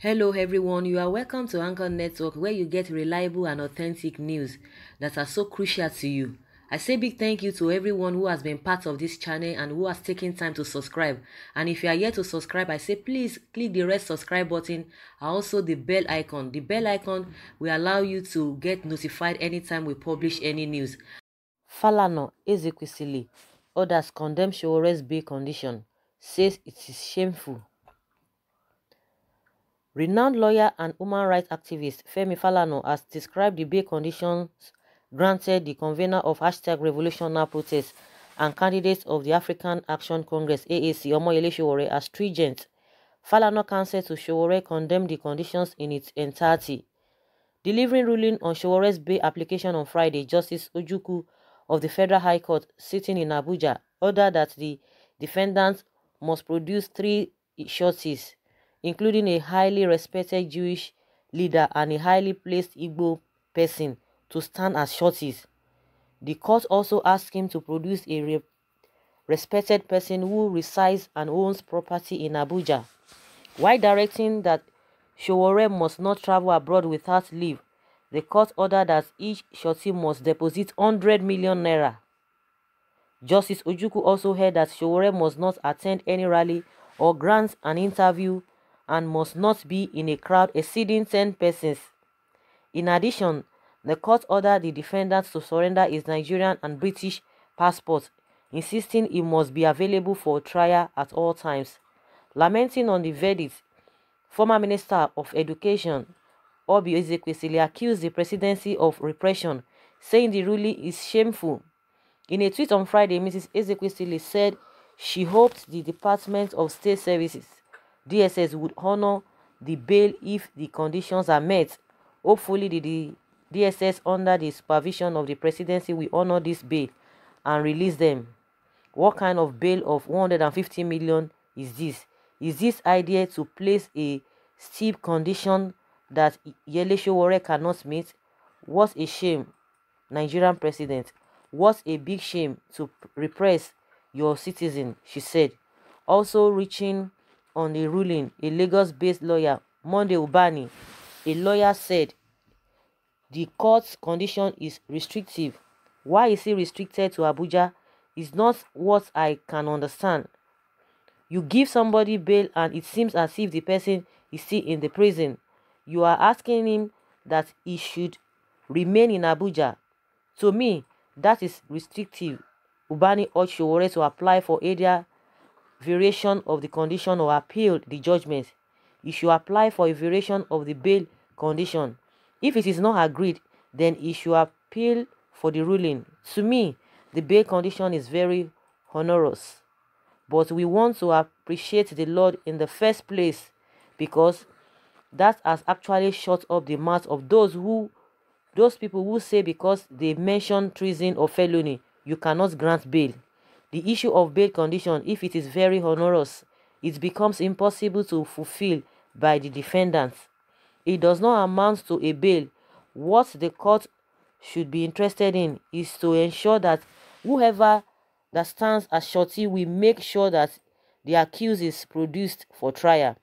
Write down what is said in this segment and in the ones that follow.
Hello everyone, you are welcome to Anchor Network where you get reliable and authentic news that are so crucial to you. I say big thank you to everyone who has been part of this channel and who has taken time to subscribe. And if you are yet to subscribe, I say please click the red subscribe button and also the bell icon. The bell icon will allow you to get notified anytime we publish any news. Falana Ezekwesili, others condemn Sowore'S bail condition, says it is shameful. Renowned lawyer and human rights activist Femi Falana has described the bail conditions granted the convener of #RevolutionNow protests and candidates of the African Action Congress (AAC) Omoyele Sowore as stringent. Falana counsel to Sowore condemned the conditions in its entirety. Delivering ruling on Sowore's bail application on Friday, Justice Ojukwu of the Federal High Court sitting in Abuja ordered that the defendants must produce 3 sureties, including a highly respected Jewish leader and a highly placed Igbo person, to stand as sureties. The court also asked him to produce a respected person who resides and owns property in Abuja, while directing that Sowore must not travel abroad without leave. The court ordered that each surety must deposit 100 million naira. Justice Ojukwu also heard that Sowore must not attend any rally or grant an interview and must not be in a crowd exceeding 10 persons. In addition, the court ordered the defendant to surrender his Nigerian and British passports, insisting he must be available for trial at all times. Lamenting on the verdict, former Minister of Education Obi Ezekwesili accused the presidency of repression, saying the ruling is shameful. In a tweet on Friday, Mrs. Ezekwesili said she hoped the Department of State Services (DSS) would honor the bail if the conditions are met. Hopefully, the DSS, under the supervision of the presidency, will honor this bail and release them. What kind of bail of 150 million is this? Is this idea to place a steep condition that Yele Sowore cannot meet? What a shame, Nigerian president. What a big shame to repress your citizen, she said. Also reaching on the ruling, a Lagos-based lawyer, Monday Ubani, a lawyer, said the court's condition is restrictive. Why is it restricted to Abuja? Is not what I can understand. You give somebody bail and it seems as if the person is still in the prison. You are asking him that he should remain in Abuja. To me, that is restrictive. Ubani urged Sowore to apply for either variation of the condition or appeal the judgment. He should apply for a variation of the bail condition. If it is not agreed, then he should appeal for the ruling. To me, the bail condition is very onerous. But we want to appreciate the Lord in the first place, because that has actually shut up the mouth of those people who say because they mention treason or felony, you cannot grant bail. The issue of bail condition, if it is very onerous, it becomes impossible to fulfill by the defendants. It does not amount to a bail. What the court should be interested in is to ensure that whoever that stands as surety will make sure that the accused is produced for trial.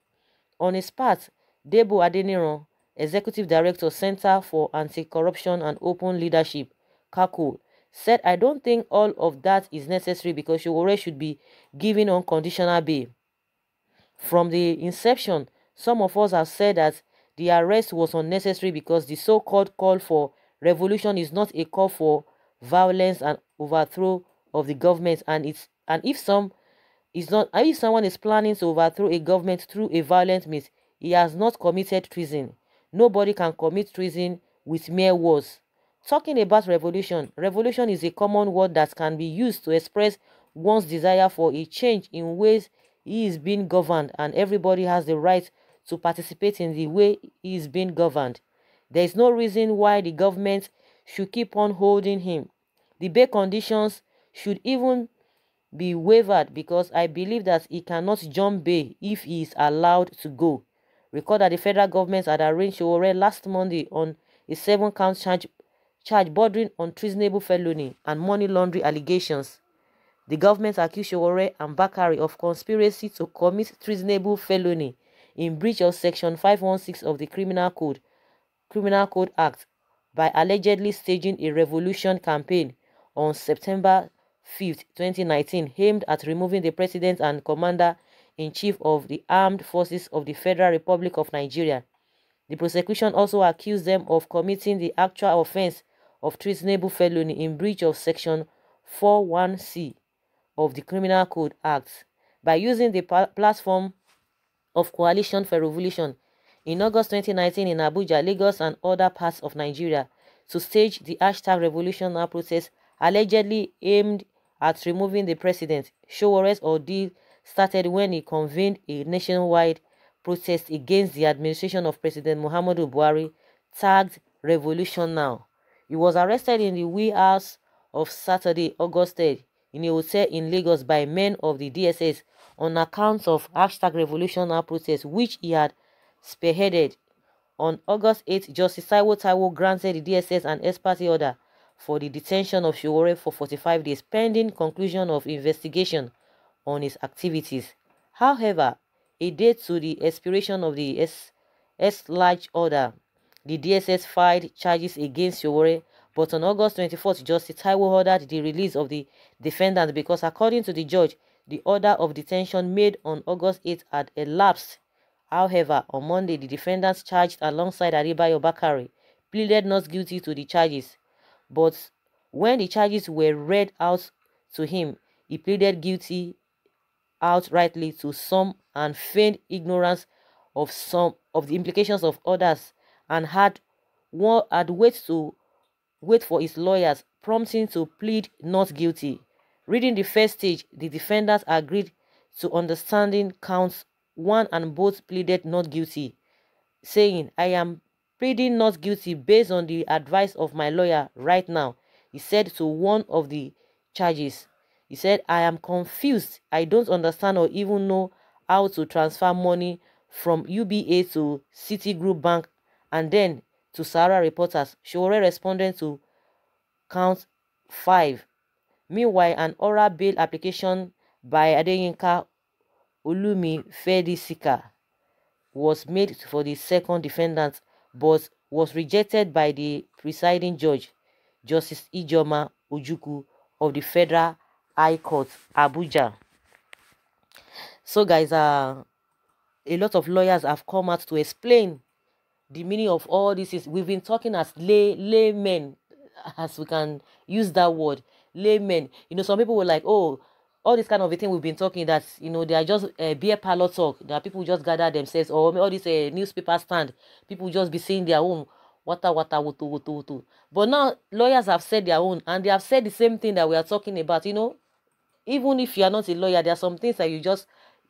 On his part, Debo Adeniran, Executive Director, Center for Anti-Corruption and Open Leadership, CACO, said, I don't think all of that is necessary because Sowore should be given unconditional bail. From the inception, some of us have said that the arrest was unnecessary because the so-called call for revolution is not a call for violence and overthrow of the government, and if someone is planning to overthrow a government through a violent means, he has not committed treason. Nobody can commit treason with mere words. Talking about revolution is a common word that can be used to express one's desire for a change in ways he is being governed, and everybody has the right to participate in the way he is being governed. There is no reason why the government should keep on holding him. The bail conditions should even be waived because I believe that he cannot jump bail if he is allowed to go. Recall that the federal government had arraigned Sowore last Monday on a 7-count charge bordering on treasonable felony and money laundering allegations. The government accused Sowore and Bakari of conspiracy to commit treasonable felony in breach of Section 516 of the Criminal Code Act by allegedly staging a revolution campaign on September 5th, 2019, aimed at removing the president and commander-in-chief of the armed forces of the Federal Republic of Nigeria. The prosecution also accused them of committing the actual offense of treasonable felony in breach of Section 41C of the Criminal Code Act by using the platform of Coalition for Revolution in August 2019 in Abuja, Lagos, and other parts of Nigeria to stage the #Revolution Now protest allegedly aimed at removing the president. Sowore'S ordeal started when he convened a nationwide protest against the administration of President Muhammadu Buhari, tagged Revolution Now. He was arrested in the wee hours of Saturday, August 3rd, in a hotel in Lagos by men of the DSS on account of #Revolution Now protest, which he had spearheaded. On August 8th, Justice Taiwo granted the DSS an ex parte order for the detention of Sowore for 45 days, pending conclusion of investigation on his activities. However, a day to the expiration of the large order, the DSS filed charges against Sowore, but on August 24th, Justice Taiwo ordered the release of the defendant because, according to the judge, the order of detention made on August 8th had elapsed. However, on Monday, the defendants charged alongside Adebayo Bakare pleaded not guilty to the charges. But when the charges were read out to him, he pleaded guilty outrightly to some and feigned ignorance of some of the implications of others, and had wait for his lawyers, prompting to plead not guilty. Reading the first stage, the defendants agreed to understanding counts 1 and both pleaded not guilty, saying, "I am pleading not guilty based on the advice of my lawyer right now," he said to one of the charges. He said, "I am confused. I don't understand or even know how to transfer money from UBA to Citigroup Bank and then to Sahara Reporters." Sowore responded to count 5. Meanwhile, an oral bail application by Adeyinka Olumi Fedisika was made for the second defendant, but was rejected by the presiding judge, Justice Ijoma Ojukwu of the Federal High Court, Abuja. So guys, a lot of lawyers have come out to explain the meaning of all this. We've been talking as laymen, as we can use that word, laymen. Some people were like, oh, all this kind of a thing we've been talking, that they are just beer parlor talk, that people just gather themselves, or all this newspaper stand, people just be saying their own wata wutu wutu wutu. But now lawyers have said their own, and they have said the same thing that we are talking about. Even if you are not a lawyer, there are some things that you just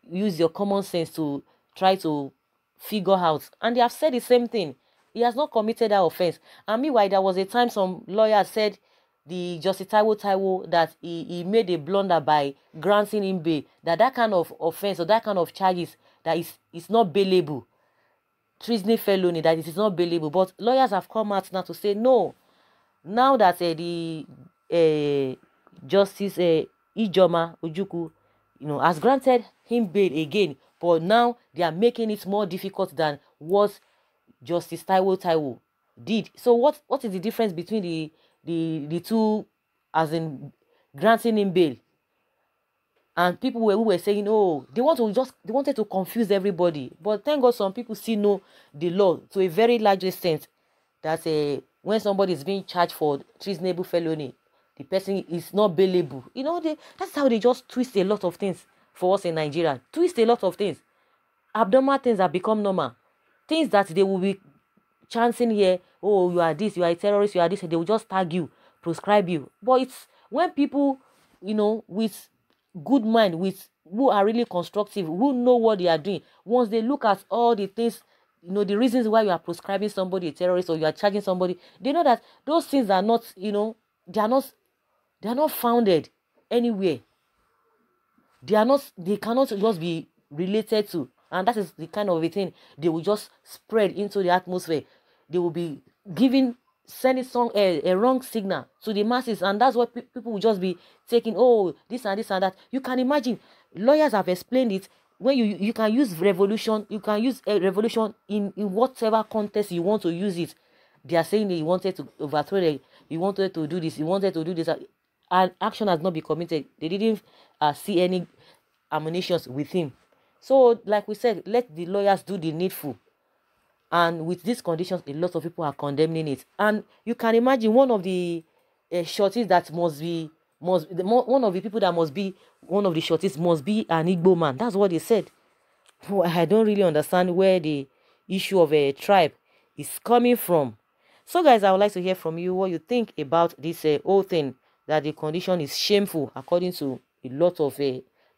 use your common sense to try to figure out, and they have said the same thing. He has not committed that offense. And meanwhile, there was a time some lawyers said the Justice Taiwo that he made a blunder by granting him bail, that kind of offense or that kind of charges, that is not bailable, treason felony, that it is not bailable. But lawyers have come out now to say no. Now that the Justice Ijoma Ojukwu has granted him bail again, but now they are making it more difficult than what Justice Taiwo did. So what is the difference between the two, as in granting him bail? And people who were saying, oh, they wanted to confuse everybody. But thank God some people still know the law to a very large extent, that when somebody is being charged for treasonable felony, the person is not bailable. That's how they just twist a lot of things for us in Nigeria. Twist a lot of things. Abnormal things have become normal. Things that they will be chancing here, oh, you are this, you are a terrorist, you are this, they will just tag you, proscribe you. But it's when people, with good mind, who are really constructive, who know what they are doing, once they look at all the things, the reasons why you are proscribing somebody a terrorist, or you are charging somebody, they know that those things are not, they are not founded anywhere. They cannot just be related to, and that is the kind of a thing they will just spread into the atmosphere. They will be sending a wrong signal to the masses, and that's what people will just be taking, oh, this and this and that. You can imagine, lawyers have explained it. when you can use revolution, you can use a revolution in whatever context you want to use it. They are saying that he wanted to overthrow he wanted to do this, he wanted to do this, and action has not been committed. They didn't see any ammunitions with him. So like we said, let the lawyers do the needful. And with these conditions, a lot of people are condemning it. And you can imagine one of the shorties that one of the people that must be one of the shorties must be an Igbo man. That's what they said. Well, I don't really understand where the issue of a tribe is coming from. So guys, I would like to hear from you what you think about this whole thing, that the condition is shameful according to a lot of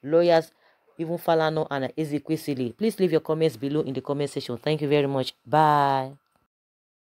lawyers, even Falano and Ezekwesili. Please leave your comments below in the comment section. Thank you very much. Bye.